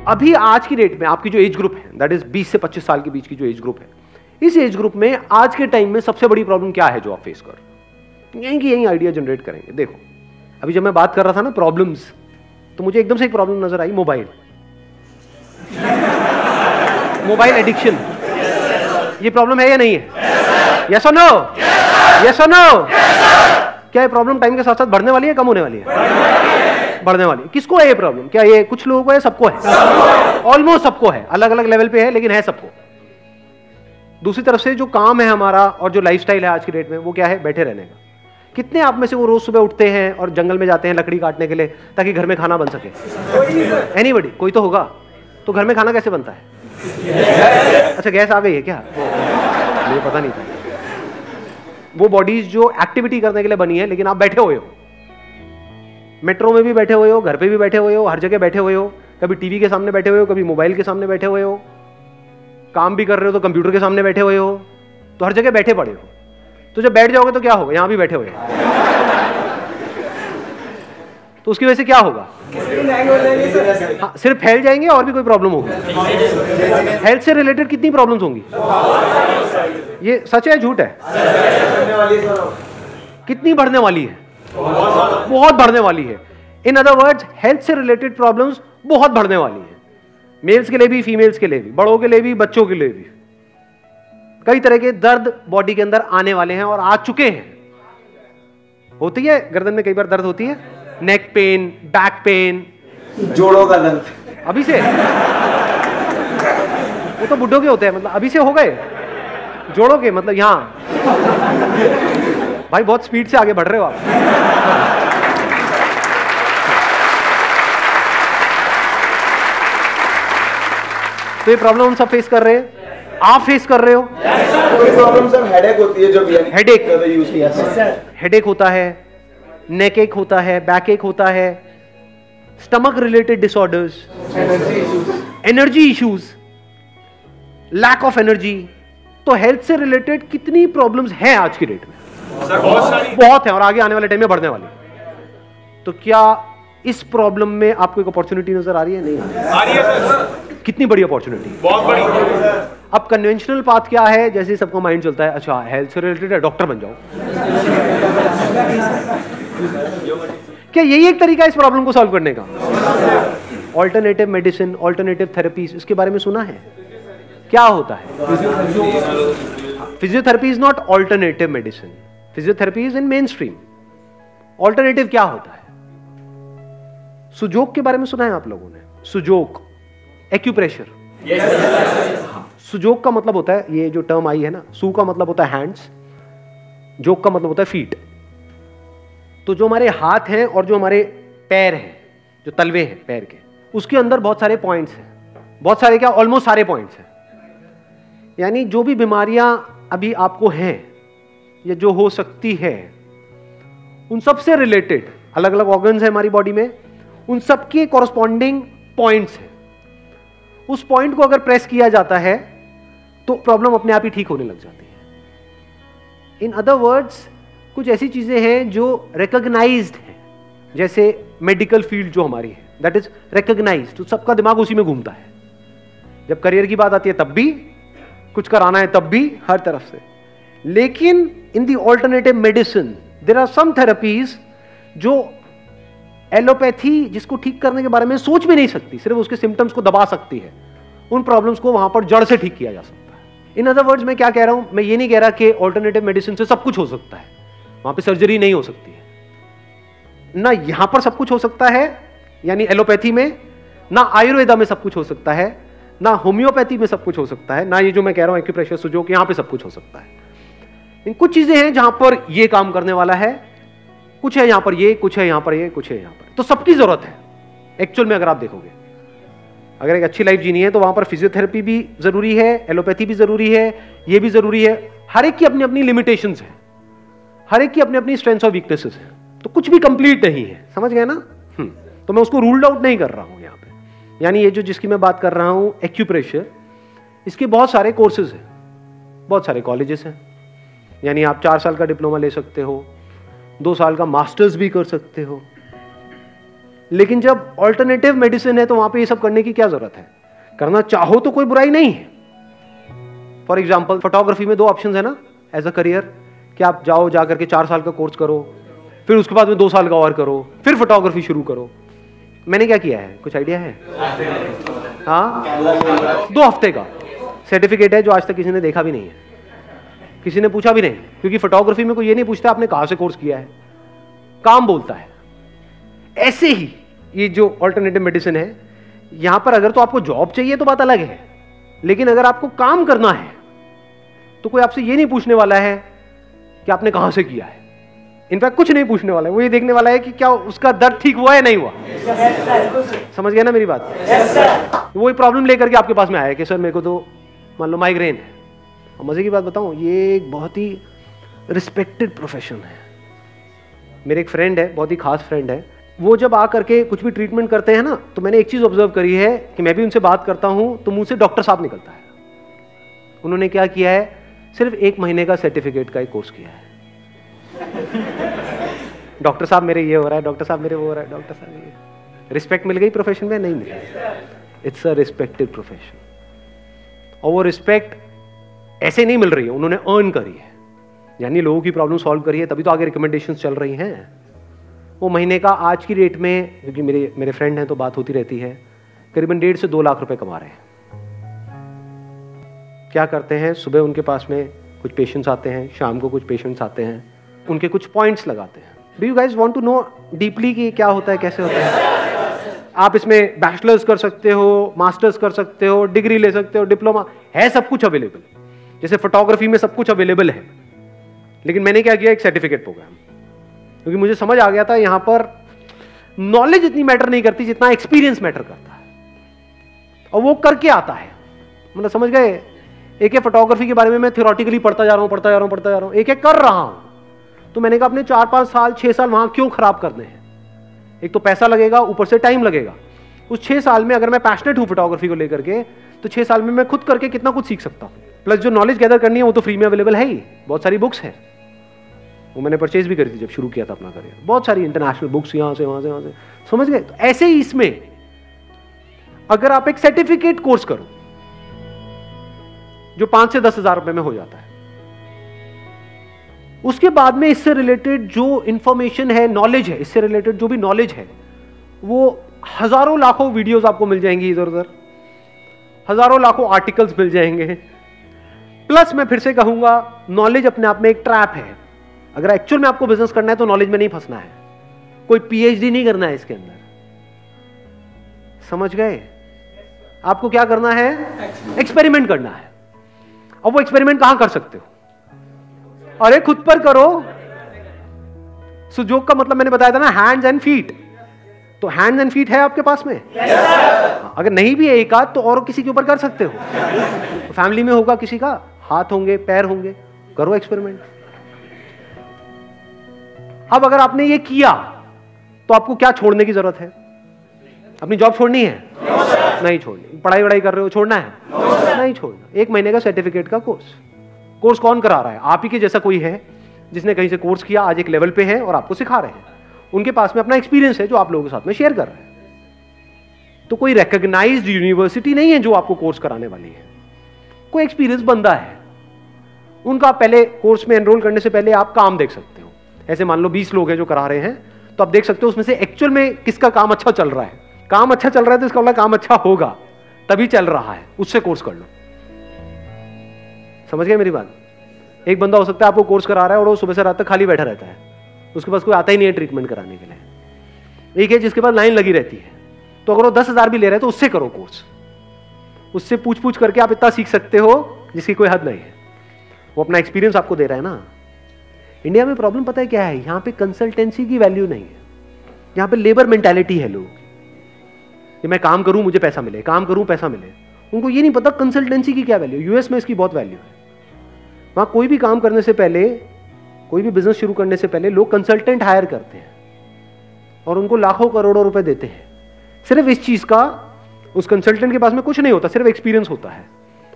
अभी आज की डेट में आपकी जो एज ग्रुप है, दैट इज 20 से 25 साल के बीच की जो एज ग्रुप है, इस एज ग्रुप में आज के टाइम में सबसे बड़ी प्रॉब्लम क्या है जो आप फेस कर रहे हो? यही आइडिया जनरेट करेंगे। देखो, अभी जब मैं बात कर रहा था ना प्रॉब्लम्स, तो मुझे एकदम से एक प्रॉब्लम नजर आई, मोबाइल एडिक्शन। ये प्रॉब्लम है या नहीं है? यस और नो? यस और नो? क्या ये प्रॉब्लम टाइम के साथ साथ बढ़ने वाली है, कम होने वाली है? बढ़ने वाली है। किसको है ये प्रॉब्लम? क्या ये कुछ लोगों को है, सबको है? ऑलमोस्ट सबको है, अलग अलग लेवल पे है, लेकिन है सबको। दूसरी तरफ से जो काम है हमारा और जो लाइफस्टाइल है आज की डेट में, वो क्या है? बैठे रहने का। कितने आप में से वो रोज सुबह उठते हैं और जंगल में जाते हैं लकड़ी काटने के लिए ताकि घर में खाना बन सके? एनीबडी? कोई तो होगा। तो घर में खाना कैसे बनता है? अच्छा, गैस आ गई है क्या? मुझे पता नहीं था। वो बॉडीज जो एक्टिविटी करने के लिए बनी है, लेकिन आप बैठे हुए हो, मेट्रो में भी बैठे हुए हो, घर पे भी बैठे हुए हो, हर जगह बैठे हुए हो। कभी टीवी के सामने बैठे हुए हो, कभी मोबाइल के सामने बैठे हुए हो, काम भी कर रहे हो तो कंप्यूटर के सामने बैठे हुए हो, तो हर जगह बैठे पड़े हो। तो जब बैठ जाओगे तो क्या होगा? यहां भी बैठे हुए हो, तो उसकी वजह से क्या होगा? हाँ, सिर्फ फैल जाएंगे और भी कोई प्रॉब्लम होगी? हेल्थ से रिलेटेड कितनी प्रॉब्लम्स होंगी? ये सच है झूठ है? कितनी बढ़ने वाली है? बहुत बढ़ने वाली है। इन अदर वर्ड्स, हेल्थ से रिलेटेड प्रॉब्लम्स बहुत बढ़ने वाली है। मेल्स के लिए भी, फीमेल्स के लिए भी, बड़ों के लिए भी, बच्चों के लिए भी। कई तरह के दर्द बॉडी के अंदर आने वाले हैं और आ चुके हैं। होती है गर्दन में कई बार दर्द होती है, नेक पेन, बैक पेन, जोड़ों का दर्द अभी से। वो तो बुड्ढों के होते हैं, मतलब अभी से हो गए जोड़ों के, मतलब यहां। भाई बहुत स्पीड से आगे बढ़ रहे हो आप। तो ये प्रॉब्लम हम सब फेस कर रहे हैं, आप फेस कर रहे हो। कोई प्रॉब्लम सर हेडेक होती है, जो हेडेक होता है, नेक एक होता है, बैक एक होता है, stomach related disorders, energy issues, lack of energy. तो हेल्थ से रिलेटेड कितनी प्रॉब्लम्स हैं आज की डेट में? सर बहुत है, और आगे आने वाले टाइम में बढ़ने वाली। तो क्या इस प्रॉब्लम में आपको एक अपॉर्चुनिटी नजर आ रही है? नहीं आ रही है सर, कितनी बड़ी अपॉर्चुनिटी, बहुत बड़ी। अब कन्वेंशनल पाथ क्या है? जैसे सबका माइंड चलता है, अच्छा हेल्थ से रिलेटेड है, डॉक्टर बन जाओ। क्या यही एक तरीका है इस प्रॉब्लम को सॉल्व करने का? ऑल्टरनेटिव मेडिसिन, ऑल्टरनेटिव थेरेपीज, इसके बारे में सुना है? क्या होता है? Physiotherapy is not alternative medicine, physiotherapy is in main stream. Alternative क्या होता है? सुजोग के बारे में सुना है आप लोगों ने? सुजोग, एक्यूप्रेशर। सुजोग का मतलब होता है, ये जो टर्म आई है ना, सू का मतलब होता है हैंड्स, जोग का मतलब होता है फीट। तो जो हमारे हाथ हैं और जो हमारे पैर हैं, जो तलवे हैं पैर के, उसके अंदर बहुत सारे पॉइंट्स हैं। बहुत सारे क्या, ऑलमोस्ट सारे पॉइंट्स हैं। यानी जो भी बीमारियां अभी आपको हैं या जो हो सकती है, उन सब से रिलेटेड अलग अलग ऑर्गन्स हैं हमारी बॉडी में, उन सब के कॉरस्पॉन्डिंग पॉइंट्स हैं। उस पॉइंट को अगर प्रेस किया जाता है तो प्रॉब्लम अपने आप ही ठीक होने लग जाती है। इन अदर वर्ड्स, कुछ ऐसी चीजें हैं जो रिकॉग्नाइज्ड हैं, जैसे मेडिकल फील्ड जो हमारी है, दैट इज रिकॉग्नाइज्ड, तो सबका दिमाग उसी में घूमता है। जब करियर की बात आती है तब भी, कुछ कराना है तब भी, हर तरफ से। लेकिन in the alternative medicine there are some therapies जो एलोपैथी जिसको ठीक करने के बारे में सोच भी नहीं सकती, सिर्फ उसके सिम्टम्स को दबा सकती है, उन प्रॉब्लम्स को वहां पर जड़ से ठीक किया जा सकता है। इन अदर वर्ड्स, मैं क्या कह रहा हूं, मैं ये नहीं कह रहा कि ऑल्टरनेटिव मेडिसिन से सब कुछ हो सकता है, वहां पे सर्जरी नहीं हो सकती है ना, यहां पर सब कुछ हो सकता है, यानी एलोपैथी में, ना आयुर्वेदा में सब कुछ हो सकता है, ना होम्योपैथी में सब कुछ हो सकता है, ना ये जो मैं कह रहा हूं एक्यूप्रेशर, सुजोग, यहां पे सब कुछ हो सकता है। इन कुछ चीजें हैं जहां पर ये काम करने वाला है, कुछ है यहां पर ये, कुछ है यहां पर ये, कुछ है यहां पर। तो सबकी जरूरत है एक्चुअल में। अगर आप देखोगे, अगर एक अच्छी लाइफ जीनी है तो वहां पर फिजियोथेरेपी भी जरूरी है, एलोपैथी भी जरूरी है, ये भी जरूरी है। हर एक की अपनी अपनी लिमिटेशंस है, हर एक की अपनी अपनी स्ट्रेंथ्स और वीकनेसेस है, तो कुछ भी कंप्लीट नहीं है, समझ गए ना? तो मैं उसको रूल्ड आउट नहीं कर रहा हूं यहां पे। यानी ये जो जिसकी मैं बात कर रहा हूं एक्यूप्रेशर, इसके बहुत सारे कोर्सेज हैं, बहुत सारे कॉलेजेस हैं। यानी आप 4 साल का डिप्लोमा ले सकते हो, 2 साल का मास्टर्स भी कर सकते हो, लेकिन जब ऑल्टरनेटिव मेडिसिन है तो वहां पे ये सब करने की क्या जरूरत है? करना चाहो तो कोई बुराई नहीं है। फॉर एग्जाम्पल फोटोग्राफी में 2 ऑप्शन है ना एज अ करियर, कि आप जाओ जा करके 4 साल का कोर्स करो, फिर उसके बाद में 2 साल का और करो, फिर फोटोग्राफी शुरू करो। मैंने क्या किया है, कुछ आइडिया है? हाँ, 2 हफ्ते का सर्टिफिकेट है जो आज तक किसी ने देखा भी नहीं है, किसी ने पूछा भी नहीं, क्योंकि फोटोग्राफी में कोई ये नहीं पूछता आपने कहां से कोर्स किया है, काम बोलता है। ऐसे ही ये जो ऑल्टरनेटिव मेडिसिन है, यहां पर अगर तो आपको जॉब चाहिए तो बात अलग है, लेकिन अगर आपको काम करना है तो कोई आपसे ये नहीं पूछने वाला है कि आपने कहां से किया है। इनफैक्ट कुछ नहीं पूछने वाला है, वो ये देखने वाला है कि क्या उसका दर्द ठीक हुआ या नहीं हुआ। समझ गया ना मेरी बात? वो प्रॉब्लम लेकर के आपके पास में आया कि सर मेरे को तो मान लो माइग्रेन है। और मजे की बात बताऊं, ये एक बहुत ही रिस्पेक्टेड प्रोफेशन है। मेरे एक फ्रेंड है, बहुत ही खास फ्रेंड है, वो जब आ करके कुछ भी ट्रीटमेंट करते हैं ना, तो मैंने एक चीज ऑब्जर्व करी है कि मैं भी उनसे बात करता हूं तो मुंह से डॉक्टर साहब निकलता है। उन्होंने क्या किया है, सिर्फ 1 महीने का सर्टिफिकेट का एक कोर्स किया है। डॉक्टर साहब मेरे ये हो रहा है, डॉक्टर साहब मेरे वो हो रहा है, डॉक्टर साहब ये। रिस्पेक्ट मिल गई प्रोफेशन में? नहीं मिली। It's a respected profession. और वो रिस्पेक्ट ऐसे नहीं मिल रही है, उन्होंने अर्न करी है, यानी लोगों की प्रॉब्लम सॉल्व करी है, तभी तो आगे रिकमेंडेशंस चल रही हैं। वो महीने का आज की रेट में, क्योंकि मेरे फ्रेंड हैं तो बात होती रहती है, करीबन 1.5 से 2 लाख रुपए कमा रहे हैं। क्या करते हैं, सुबह उनके पास में कुछ पेशेंट्स आते हैं, शाम को कुछ पेशेंट्स आते हैं, उनके कुछ पॉइंट्स लगाते हैं। Do you guys want to know deeply कि क्या होता है, कैसे होता है? आप इसमें बैचलर्स कर सकते हो, मास्टर्स कर सकते हो, डिग्री ले सकते हो, डिप्लोमा है, सब कुछ अवेलेबल। जैसे फोटोग्राफी में सब कुछ अवेलेबल है, लेकिन मैंने क्या किया, एक सर्टिफिकेट प्रोग्राम, क्योंकि मुझे समझ आ गया था यहां पर नॉलेज इतनी मैटर नहीं करती जितना एक्सपीरियंस मैटर करता है, और वो करके आता है। मतलब समझ गए? एक फोटोग्राफी के बारे में मैं थियोरेटिकली पढ़ता जा रहा हूं, एक कर रहा हूं, तो मैंने कहा अपने 4-5 साल 6 साल वहां क्यों खराब करने हैं? एक तो पैसा लगेगा, ऊपर से टाइम लगेगा। उस 6 साल में अगर मैं पैशनेट हूं फोटोग्राफी को लेकर के, तो 6 साल में मैं खुद करके कितना कुछ सीख सकता हूं। प्लस जो नॉलेज गैदर करनी है वो तो फ्री में अवेलेबल है ही, बहुत सारी बुक्स है, वो मैंने परचेज भी करी थी जब शुरू किया था अपना करियर। बहुत सारी इंटरनेशनल बुक्स यहां से वहां से, समझ गए? तो ऐसे ही इसमें अगर आप एक सर्टिफिकेट कोर्स करो जो 5 से 10 हजार रुपए में हो जाता है, उसके बाद में इससे रिलेटेड जो इंफॉर्मेशन है, नॉलेज है, इससे रिलेटेड जो भी नॉलेज है, वो हजारों लाखों वीडियोस आपको मिल जाएंगी इधर उधर, हजारों लाखों आर्टिकल्स मिल जाएंगे। प्लस मैं फिर से कहूंगा, नॉलेज अपने आप में एक ट्रैप है। अगर एक्चुअल में आपको बिजनेस करना है तो नॉलेज में नहीं फंसना है, कोई पीएचडी नहीं करना है इसके अंदर। समझ गए? आपको क्या करना है? एक्सपेरिमेंट करना है। अब वो एक्सपेरिमेंट कहां कर सकते हो? अरे खुद पर करो। सुजोग का मतलब मैंने बताया था ना, हैंड्स एंड फीट। तो हैंड्स एंड फीट है आपके पास में? अगर नहीं भी है एक आध, तो और किसी के ऊपर कर सकते हो। तो फैमिली में होगा किसी का, हाथ होंगे, पैर होंगे, करो एक्सपेरिमेंट। अब अगर आपने ये किया तो आपको क्या छोड़ने की जरूरत है? अपनी जॉब छोड़नी है? नहीं छोड़नी। पढ़ाई वढ़ाई कर रहे हो, छोड़ना है? नहीं छोड़ना। 1 महीने का सर्टिफिकेट का कोर्स कौन करा रहा है? आप ही के जैसा कोई है जिसने कहीं से कोर्स किया, आज एक लेवल पे है और आपको सिखा रहे हैं। उनके पास में अपना एक्सपीरियंस है जो आप लोगों के साथ में शेयर कर रहे हैं। तो कोई रिकॉग्नाइज्ड यूनिवर्सिटी नहीं है जो आपको कोर्स कराने वाली है, कोई एक्सपीरियंस बंदा है। उनका पहले कोर्स में एनरोल करने से पहले आप काम देख सकते हो। ऐसे मान लो 20 लोग हैं जो करा रहे हैं, तो आप देख सकते हो उसमें से एक्चुअल में किसका काम अच्छा चल रहा है। काम अच्छा चल रहा है तो इसका मतलब काम अच्छा होगा, तभी चल रहा है, उससे कोर्स कर लो। समझ गए मेरी बात? एक बंदा हो सकता है आपको कोर्स करा रहा है और वो सुबह से रात तक खाली बैठा रहता है, उसके पास कोई आता ही नहीं है ट्रीटमेंट कराने के लिए। एक है जिसके पास लाइन लगी रहती है, तो अगर वो 10,000 भी ले रहे हैं तो उससे करो कोर्स। उससे पूछ पूछ करके आप इतना सीख सकते हो जिसकी कोई हद नहीं है। वो अपना एक्सपीरियंस आपको दे रहा है ना। इंडिया में प्रॉब्लम पता है क्या है? यहां पे कंसल्टेंसी की वैल्यू नहीं है, यहां पे लेबर मेंटालिटी है लोगों की कि मैं काम करूं मुझे पैसा मिले, काम करूं पैसा मिले। उनको ये नहीं पता कंसल्टेंसी की क्या वैल्यू। यूएस में इसकी बहुत वैल्यू है। वहां कोई भी काम करने से पहले, कोई भी बिजनेस शुरू करने से पहले लोग कंसल्टेंट हायर करते हैं और उनको लाखों करोड़ों रुपए देते हैं सिर्फ इस चीज का। उस कंसल्टेंट के पास में कुछ नहीं होता, सिर्फ एक्सपीरियंस होता है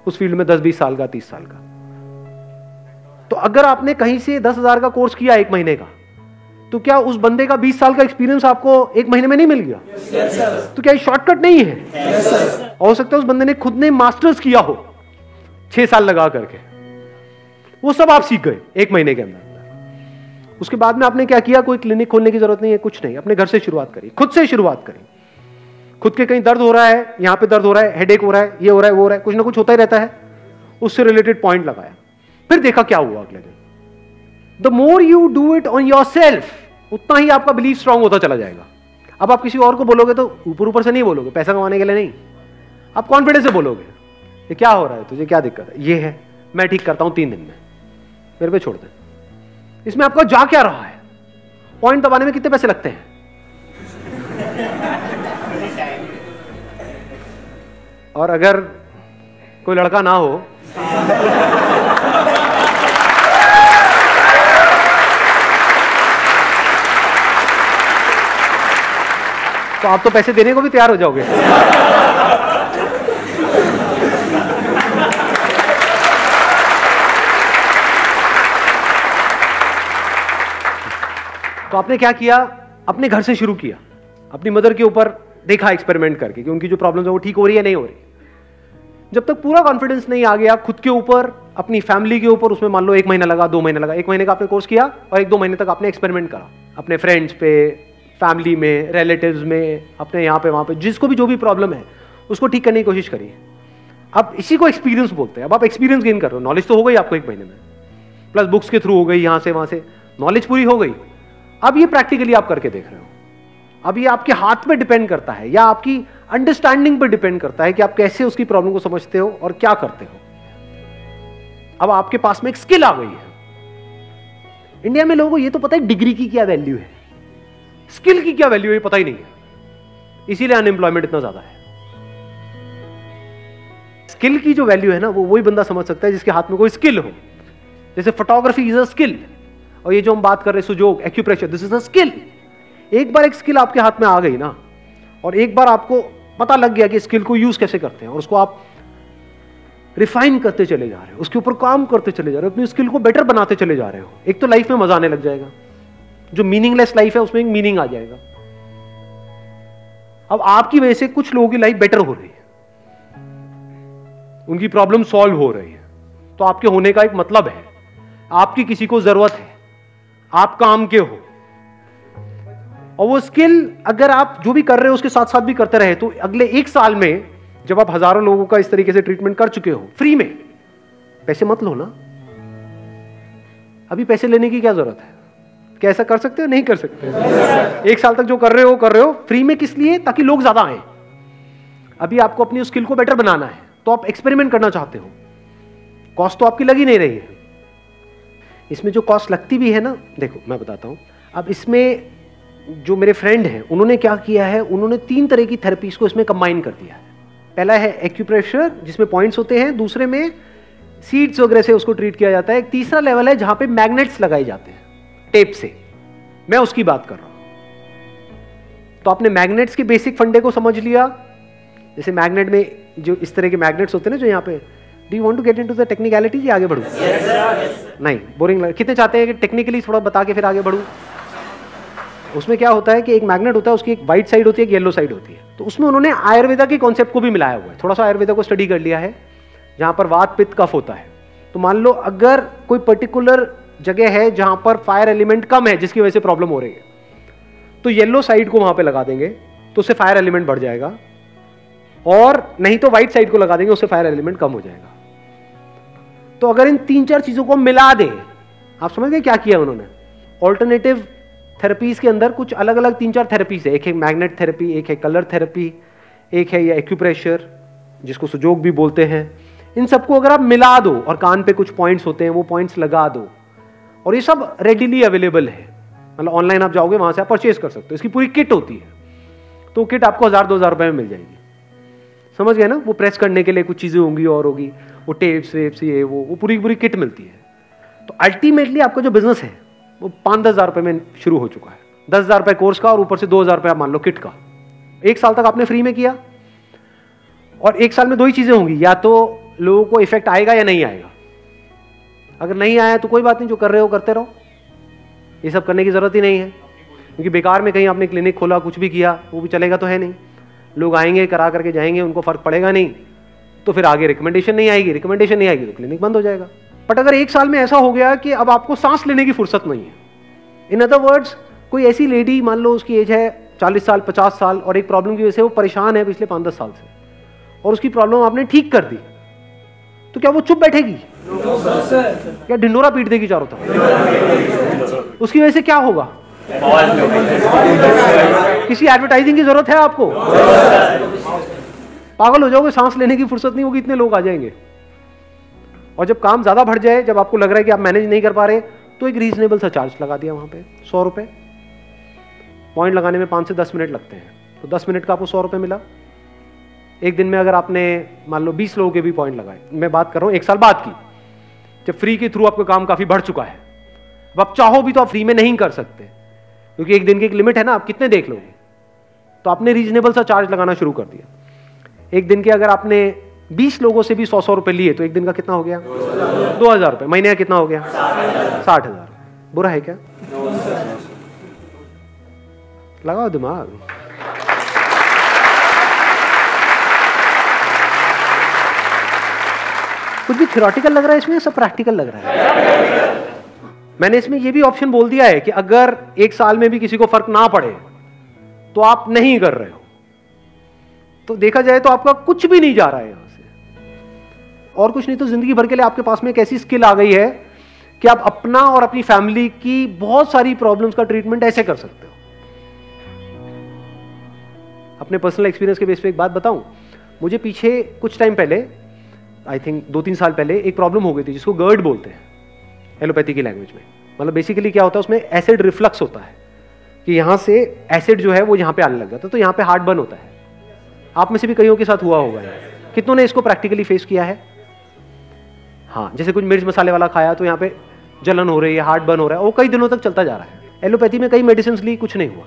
उस फील्ड में 10-20 साल का, 30 साल का। तो अगर आपने कहीं से 10,000 का कोर्स किया 1 महीने का, तो क्या उस बंदे का 20 साल का एक्सपीरियंस आपको एक महीने में नहीं मिल गया? तो क्या ये शॉर्टकट नहीं है? हो सकता है उस बंदे ने खुद ने मास्टर्स किया हो 6 साल लगा करके, वो सब आप सीख गए एक महीने के अंदर। उसके बाद में आपने क्या किया? कोई क्लिनिक खोलने की जरूरत नहीं है, कुछ नहीं, अपने घर से शुरुआत करी, खुद से शुरुआत करी। खुद के कहीं दर्द हो रहा है, यहां पे दर्द हो रहा है, हेडेक हो रहा है, ये हो रहा है, वो हो रहा है, कुछ ना कुछ होता ही रहता है, उससे रिलेटेड पॉइंट लगाया, फिर देखा क्या हुआ अगले दिन। The more you do it on your self, उतना ही आपका बिलीफ स्ट्रांग होता चला जाएगा। अब आप किसी और को बोलोगे तो ऊपर ऊपर से नहीं बोलोगे, पैसा कमाने के लिए नहीं, आप कॉन्फिडेंस से बोलोगे, ये क्या हो रहा है, तुझे क्या दिक्कत है, ये है, मैं ठीक करता हूं 3 दिन में, मेरे पे छोड़ दे। इसमें आपका जा क्या रहा है? पॉइंट दबाने में कितने पैसे लगते हैं? और अगर कोई लड़का ना हो तो आप तो पैसे देने को भी तैयार हो जाओगे। तो आपने क्या किया? अपने घर से शुरू किया, अपनी मदर के ऊपर देखा एक्सपेरिमेंट करके कि उनकी जो प्रॉब्लम्स है वो ठीक हो रही है नहीं हो रही। जब तक पूरा कॉन्फिडेंस नहीं आ गया खुद के ऊपर, अपनी फैमिली के ऊपर, उसमें मान लो 1 महीना लगा, 2 महीना लगा, 1 महीने का आपने कोर्स किया और 1-2 महीने तक आपने एक्सपेरिमेंट करा अपने फ्रेंड्स पे, फैमिली में, रिलेटिव्स में, अपने यहाँ पे वहाँ पे, जिसको भी जो भी प्रॉब्लम है उसको ठीक करने की कोशिश करिए। अब इसी को एक्सपीरियंस बोलते हैं। अब आप एक्सपीरियंस गेन कर रहे हो, नॉलेज तो हो गई आपको 1 महीने में, प्लस बुक्स के थ्रू हो गई, यहाँ से वहाँ से नॉलेज पूरी हो गई। अब ये प्रैक्टिकली आप करके देख रहे हो। अब ये आपके हाथ में डिपेंड करता है या आपकी अंडरस्टैंडिंग पर डिपेंड करता है कि आप कैसे उसकी प्रॉब्लम को समझते हो और क्या करते हो। अब आपके पास में एक स्किल आ गई है। इंडिया में लोगों को ये तो पता है डिग्री की क्या वैल्यू है, स्किल की क्या वैल्यू है पता ही नहीं है, इसीलिए अनएम्प्लॉयमेंट इतना ज्यादा है। स्किल की जो वैल्यू है ना, वो वही बंदा समझ सकता है जिसके हाथ में कोई स्किल हो। जैसे फोटोग्राफी इज अ स्किल, और ये जो हम बात कर रहे हैं Su Jok, acupressure, this is a skill. एक बार एक स्किल आपके हाथ में आ गई ना, और एक बार आपको पता लग गया कि स्किल को यूज कैसे करते हैं और उसको आप रिफाइन करते चले जा रहे हो, उसके ऊपर काम करते चले जा रहे हो, अपनी स्किल को बेटर बनाते चले जा रहे हो, एक तो लाइफ में मजा आने लग जाएगा। जो मीनिंगलेस लाइफ है उसमें एक मीनिंग आ जाएगा। अब आपकी वजह से कुछ लोगों की लाइफ बेटर हो रही है, उनकी प्रॉब्लम सॉल्व हो रही है, तो आपके होने का एक मतलब है, आपकी किसी को जरूरत है, आप काम के हो। और वो स्किल अगर आप जो भी कर रहे हो उसके साथ साथ भी करते रहे तो अगले 1 साल में जब आप हजारों लोगों का इस तरीके से ट्रीटमेंट कर चुके हो फ्री में, पैसे मत लो ना, अभी पैसे लेने की क्या जरूरत है? क्या ऐसा कर सकते हो? नहीं कर सकते। 1 साल तक जो कर रहे हो फ्री में, किस लिए? ताकि लोग ज्यादा आए। अभी आपको अपनी स्किल को बेटर बनाना है तो आप एक्सपेरिमेंट करना चाहते हो, कॉस्ट तो आपकी लगी नहीं रही है। इसमें जो कॉस्ट लगती भी है ना, देखो मैं बताता हूं। अब इसमें जो मेरे फ्रेंड हैं उन्होंने क्या किया है, उन्होंने 3 तरह की थेरेपीज को इसमें कंबाइन कर दिया है। पहला है एक्यूप्रेशर जिसमें पॉइंट्स होते हैं, दूसरे में सीड्स वगैरह से उसको ट्रीट किया जाता है, एक तीसरा लेवल है जहां पे मैग्नेट्स लगाए जाते हैं टेप से, मैं उसकी बात कर रहा हूं। तो आपने मैग्नेट्स के बेसिक फंडे को समझ लिया। जैसे मैग्नेट में जो इस तरह के मैग्नेट्स होते हैं ना, जो यहाँ पे, do you want to get into the technicalities या आगे बढ़ूं? नहीं, बोरिंग लग, कितने चाहते हैं कि टेक्निकली थोड़ा बता के फिर आगे बढ़ूं? उसमें क्या होता है कि एक मैग्नेट होता है, उसकी एक व्हाइट साइड होती है, एक येलो साइड होती है। तो उसमें उन्होंने आयुर्वेदा के कॉन्सेप्ट को भी मिलाया हुआ है, थोड़ा सा आयुर्वेदा को स्टडी कर लिया है, जहां पर वात पित्त कफ होता है। तो मान लो अगर कोई पर्टिकुलर जगह है जहां पर फायर एलिमेंट कम है जिसकी वजह से प्रॉब्लम हो रही है, तो येलो साइड को वहां पे लगा देंगे तो उससे फायर एलिमेंट बढ़ जाएगा, और नहीं तो व्हाइट साइड को लगा देंगे, उससे फायर एलिमेंट कम हो जाएगा। तो अगर इन 3-4 चीजों को मिला दें, आप समझ गए क्या किया उन्होंने? ऑल्टरनेटिव थेरेपीज के अंदर कुछ अलग अलग 3-4 थेरेपीज है, एक है मैग्नेट थेरेपी, एक है कलर थेरेपी, एक है ये एक्यूप्रेशर जिसको सुजोग भी बोलते हैं। इन सबको अगर आप मिला दो और कान पे कुछ पॉइंट्स होते हैं वो पॉइंट्स लगा दो, और ये सब रेडिली अवेलेबल है, मतलब ऑनलाइन आप जाओगे वहां से आप परचेज कर सकते हो। इसकी पूरी किट होती है, तो किट आपको 1000-2000 रुपए में मिल जाएगी। समझ गए ना? वो प्रेस करने के लिए कुछ चीजें होंगी और होगी, वो टेप्स वेप्स ये वो पूरी किट मिलती है। तो अल्टीमेटली आपका जो बिजनेस है वो 5-10 हज़ार रुपए में शुरू हो चुका है। 10,000 रुपए कोर्स का और ऊपर से 2,000 रुपए आप मान लो किट का। 1 साल तक आपने फ्री में किया, और 1 साल में 2 ही चीजें होंगी, या तो लोगों को इफेक्ट आएगा या नहीं आएगा। अगर नहीं आया तो कोई बात नहीं, जो कर रहे हो करते रहो, ये सब करने की ज़रूरत ही नहीं है, क्योंकि बेकार में कहीं आपने क्लिनिक खोला, कुछ भी किया, वो भी चलेगा तो है नहीं। लोग आएंगे, करा करके जाएंगे, उनको फ़र्क पड़ेगा नहीं, तो फिर आगे रिकमेंडेशन नहीं आएगी, रिकमेंडेशन नहीं आएगी तो क्लिनिक बंद हो जाएगा। बट अगर 1 साल में ऐसा हो गया कि अब आपको सांस लेने की फुर्सत नहीं है, इन अदर वर्ड्स कोई ऐसी लेडी, मान लो उसकी एज है 40 साल 50 साल और एक प्रॉब्लम की वजह से वो परेशान है पिछले 5-10 साल से, और उसकी प्रॉब्लम आपने ठीक कर दी, तो क्या वो चुप बैठेगी? क्या ढिंडोरा पीट देगी चारों तरफ? उसकी वजह से क्या होगा? किसी एडवर्टाइजिंग की जरूरत है आपको? पागल हो जाओगे, सांस लेने की फुर्सत नहीं होगी, इतने लोग आ जाएंगे। और जब काम ज्यादा बढ़ जाए, जब आपको लग रहा है कि आप मैनेज नहीं कर पा रहे, तो एक रीजनेबल सा चार्ज लगा दिया वहां पे, 100 रुपए। पॉइंट लगाने में 5 से 10 मिनट लगते हैं, तो 10 मिनट का आपको 100 रुपए मिला। एक दिन में अगर आपने मान लो 20 लोगों के भी पॉइंट लगाए, मैं बात कर रहा हूं 1 साल बाद की, जब फ्री के थ्रू आपका काम काफी बढ़ चुका है, अब आप चाहो भी तो आप फ्री में नहीं कर सकते, क्योंकि एक दिन की एक लिमिट है ना, आप कितने देख लोगे। तो आपने रीजनेबल सा चार्ज लगाना शुरू कर दिया। एक दिन के अगर आपने 20 लोगों से भी 100-100 रुपए लिए, तो एक दिन का कितना हो गया? 2000 रुपए। महीने का कितना हो गया? 60,000। बुरा है क्या? लगाओ दिमाग। कुछ भी थ्योरेटिकल लग रहा है इसमें, सब प्रैक्टिकल लग रहा है। मैंने इसमें यह भी ऑप्शन बोल दिया है कि अगर 1 साल में भी किसी को फर्क ना पड़े तो आप नहीं कर रहे हो, तो देखा जाए तो आपका कुछ भी नहीं जा रहा है यहां से, और कुछ नहीं तो जिंदगी भर के लिए आपके पास में एक ऐसी स्किल आ गई है कि आप अपना और अपनी फैमिली की बहुत सारी प्रॉब्लम्स का ट्रीटमेंट ऐसे कर सकते हो। अपने पर्सनल एक्सपीरियंस के बेस पे एक बात बताऊं, मुझे पीछे कुछ टाइम पहले, आई थिंक 2-3 साल पहले, एक प्रॉब्लम हो गई थी जिसको गर्ड बोलते हैं एलोपैथी की लैंग्वेज में। मतलब बेसिकली क्या होता है, उसमें एसिड रिफ्लक्स होता है कि यहां से एसिड जो है वो यहां पे आने लग जाता है, तो यहां पे हार्ट बर्न होता है। आप में से भी कईयों के साथ हुआ होगा, कितनों ने इसको प्रैक्टिकली फेस किया है? हाँ, जैसे कुछ मिर्च मसाले वाला खाया तो यहाँ पे जलन हो रही है, हार्ट बर्न हो रहा है, वो कई दिनों तक चलता जा रहा है। एलोपैथी में कई मेडिसिन ली, कुछ नहीं हुआ,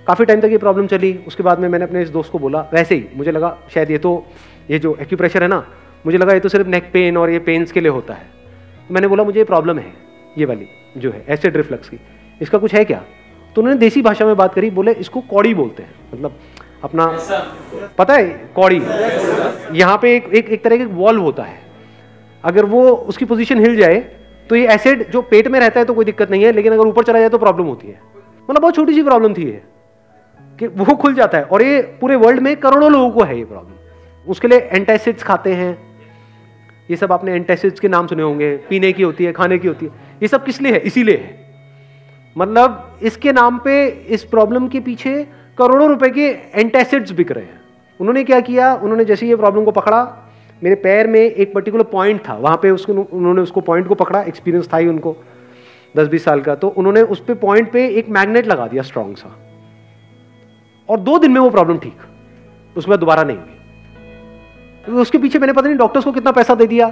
काफी टाइम तक ये प्रॉब्लम चली। उसके बाद में मैंने अपने इस दोस्त को बोला, वैसे ही मुझे लगा शायद ये जो एक्यूप्रेशर है ना, मुझे लगा ये तो सिर्फ नेक पेन और ये पेन्स के लिए होता है। मैंने बोला मुझे ये प्रॉब्लम है, ये वाली जो है एसिड रिफ्लक्स की, इसका कुछ है क्या? तो उन्होंने देसी भाषा में बात करी, बोले इसको कौड़ी बोलते हैं। मतलब अपना पता है कौड़ी, यहाँ पे एक तरह का वॉल्व होता है, अगर वो उसकी पोजीशन हिल जाए तो ये एसिड जो पेट में रहता है तो कोई दिक्कत नहीं है, लेकिन अगर ऊपर चला जाए तो प्रॉब्लम होती है। मतलब बहुत छोटी सी प्रॉब्लम थी ये कि वो खुल जाता है, और ये पूरे वर्ल्ड में करोड़ों लोगों को है ये प्रॉब्लम। उसके लिए एंटासिड्स खाते हैं, ये सब आपने एंटासिड्स के नाम सुने होंगे, पीने की होती है, खाने की होती है। ये सब किस लिए है? इसीलिए है। मतलब इसके नाम पे इस प्रॉब्लम के पीछे करोड़ों रुपए के एंटासिड्स बिक रहे हैं। उन्होंने क्या किया, उन्होंने जैसे ये प्रॉब्लम को पकड़ा, मेरे पैर में एक पर्टिकुलर पॉइंट था, वहां पे उन्होंने उसको पॉइंट को पकड़ा, एक्सपीरियंस था ही उनको 10-20 साल का, तो उन्होंने उस पे पॉइंट पे एक मैग्नेट लगा दिया स्ट्रॉन्ग सा, और 2 दिन में वो प्रॉब्लम ठीक, उसके बाद दोबारा नहीं हुई। तो उसके पीछे मैंने पता नहीं डॉक्टर्स को कितना पैसा दे दिया,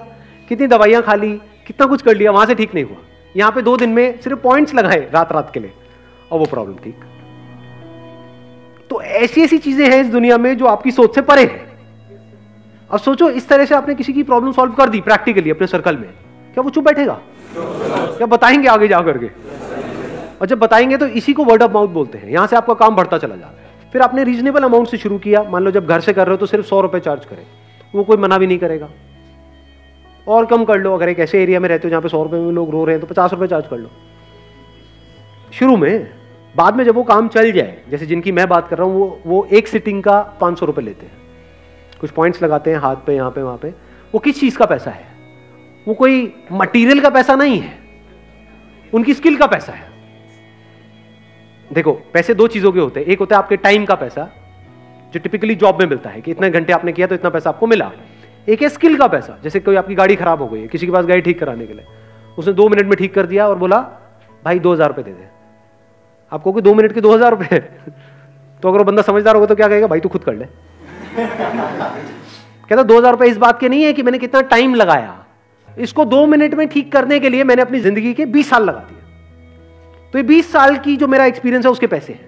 कितनी दवाइयां खा ली, कितना कुछ कर लिया, वहां से ठीक नहीं हुआ। यहाँ पे 2 दिन में सिर्फ पॉइंट्स लगाए रात के लिए और वो प्रॉब्लम ठीक। तो ऐसी ऐसी चीजें हैं इस दुनिया में जो आपकी सोच से परे है। अब सोचो, इस तरह से आपने किसी की प्रॉब्लम सॉल्व कर दी प्रैक्टिकली अपने सर्कल में, क्या वो चुप बैठेगा? क्या बताएंगे आगे जा करके? और जब बताएंगे तो इसी को वर्ड ऑफ माउथ बोलते हैं। यहां से आपका काम बढ़ता चला जा रहा है। फिर आपने रीजनेबल अमाउंट से शुरू किया, मान लो जब घर से कर रहे हो तो सिर्फ 100 रुपए चार्ज करें, वो कोई मना भी नहीं करेगा। और कम कर लो, अगर एक ऐसे एरिया में रहते हो जहां पे 100 रुपए में लोग रो रहे हैं तो 50 रुपए चार्ज कर लो शुरू में। बाद में जब वो काम चल जाए, जैसे जिनकी मैं बात कर रहा हूं, वो एक सिटिंग का 500 रुपए लेते हैं, कुछ पॉइंट्स लगाते हैं हाथ पे, यहाँ पे वहां पे। वो किस चीज का पैसा है? वो कोई मटेरियल का पैसा नहीं है, उनकी स्किल का पैसा है। देखो, पैसे 2 चीजों के होते हैं, एक होता है आपके टाइम का पैसा जो टिपिकली जॉब में मिलता है कि इतने घंटे आपने किया तो इतना पैसा आपको मिला। एक है स्किल का पैसा, जैसे कोई आपकी गाड़ी खराब हो गई है, किसी के पास गाड़ी ठीक कराने के लिए, उसने 2 मिनट में ठीक कर दिया और बोला भाई 2000 रुपए दे दे। आपको कोई 2 मिनट के 2000 रुपए तो अगर वो बंदा समझदार होगा तो क्या कहेगा, भाई तू खुद कर ले। कहता 2000 रुपए इस बात के नहीं है कि मैंने कितना टाइम लगाया, इसको 2 मिनट में ठीक करने के लिए मैंने अपनी जिंदगी के 20 साल लगा दिए। तो ये 20 साल की जो मेरा एक्सपीरियंस है उसके पैसे हैं।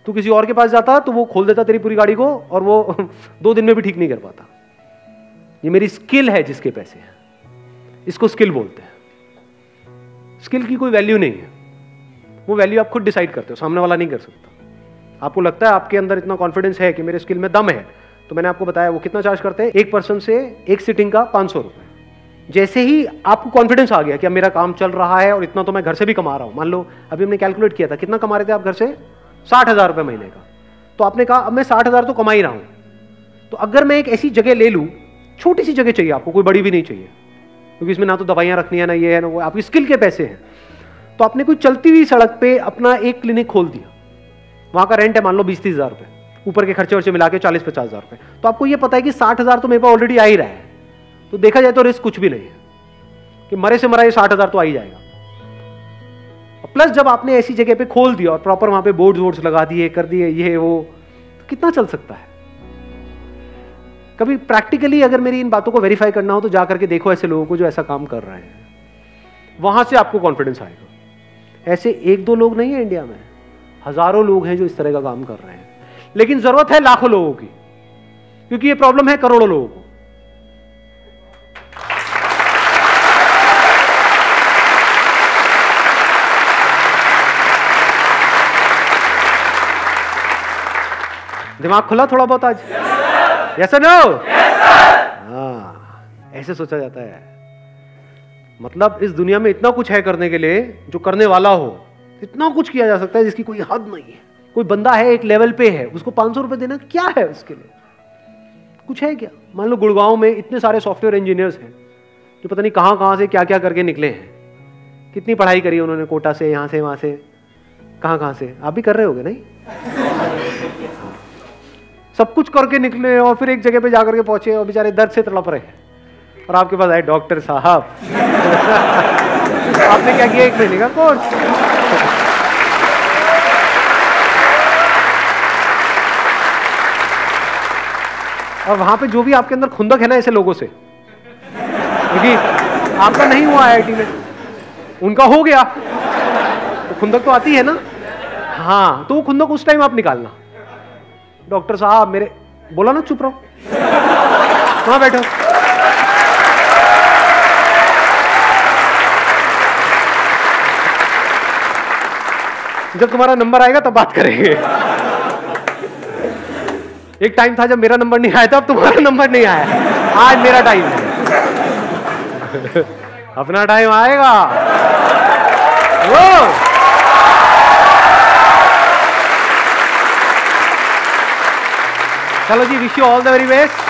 तू किसी और के पास जाता तो वो खोल देता तेरी पूरी गाड़ी को, और वो 2 दिन में भी ठीक नहीं कर पाता। ये मेरी स्किल है जिसके पैसे हैं, इसको स्किल बोलते हैं। स्किल की कोई वैल्यू नहीं है। वो वैल्यू आप खुद डिसाइड करते हो, सामने वाला नहीं कर सकता। आपको लगता है आपके अंदर इतना कॉन्फिडेंस है कि मेरे स्किल में दम है, तो मैंने आपको बताया वो कितना चार्ज करते हैं, एक पर्सन से एक सिटिंग का 500 रुपए। जैसे ही आपको कॉन्फिडेंस आ गया कि अब मेरा काम चल रहा है और इतना तो मैं घर से भी कमा रहा हूं, मान लो अभी हमने कैलकुलेट किया था कितना कमा रहे थे आप घर से, 60,000 रुपए महीने का, तो आपने कहा अब मैं 60,000 तो कमा ही रहा हूं, तो अगर मैं एक ऐसी जगह ले लूं, छोटी सी जगह चाहिए आपको, कोई बड़ी भी नहीं चाहिए, क्योंकि इसमें ना तो दवाइयां रखनी है ना ये है ना वो, आपकी स्किल के पैसे हैं। तो आपने कोई चलती हुई सड़क पे अपना एक क्लिनिक खोल दिया, वहां का रेंट है मान लो 20-30 हजार रुपए, ऊपर के खर्चे वर्चे मिला के 40-50 हजार रुपए, तो आपको ये पता है कि 60,000 तो मेरे पास ऑलरेडी आ ही रहा है, तो देखा जाए तो रिस्क कुछ भी नहीं है कि मरे से मरा ये 60,000 तो आ ही जाएगा। प्लस जब आपने ऐसी जगह पे खोल दिया और प्रॉपर वहां पे बोर्ड्स लगा दिए, कर दिए ये वो, तो कितना चल सकता है। कभी प्रैक्टिकली अगर मेरी इन बातों को वेरीफाई करना हो तो जाकर के देखो ऐसे लोगों को जो ऐसा काम कर रहे हैं, वहां से आपको कॉन्फिडेंस आएगा। ऐसे एक दो लोग नहीं है इंडिया में, हजारों लोग हैं जो इस तरह का काम कर रहे हैं, लेकिन जरूरत है लाखों लोगों की, क्योंकि ये प्रॉब्लम है करोड़ों लोगों को। दिमाग खुला थोड़ा बहुत आज? Yes no? हाँ, ऐसे सोचा जाता है। मतलब इस दुनिया में इतना कुछ है करने के लिए, जो करने वाला हो इतना कुछ किया जा सकता है जिसकी कोई हद नहीं है। कोई बंदा है एक लेवल पे है, उसको 500 रुपए देना क्या है उसके लिए? कुछ है क्या? मान लो गुड़गांव में इतने सारे सॉफ्टवेयर इंजीनियर्स हैं जो पता नहीं कहां कहां से क्या क्या करके निकले हैं, कितनी पढ़ाई करी उन्होंने, कोटा से, यहां से, वहां से, कहां से। आप भी कर रहे होगे नहीं? सब कुछ करके निकले और फिर एक जगह पे जाकर के पहुंचे और बेचारे दर्द से तड़प रहे हैं, और आपके पास आए डॉक्टर साहब आपने क्या किया? 1 महीने का कोर्स। और वहां पे जो भी आपके अंदर खुंदक है ना ऐसे लोगों से, क्योंकि आपका नहीं हुआ आईआईटी में, उनका हो गया, तो खुंदक तो आती है ना। हाँ, तो वो खुंदक उस टाइम आप निकालना। डॉक्टर साहब मेरे, बोला ना चुप रहो, वहां बैठो। जब तुम्हारा नंबर आएगा तब बात करेंगे। एक टाइम था जब मेरा नंबर नहीं आया था, अब तुम्हारा नंबर नहीं आया, आज मेरा टाइम है। अपना टाइम आएगा। वो चलो जी, wish you all the very best.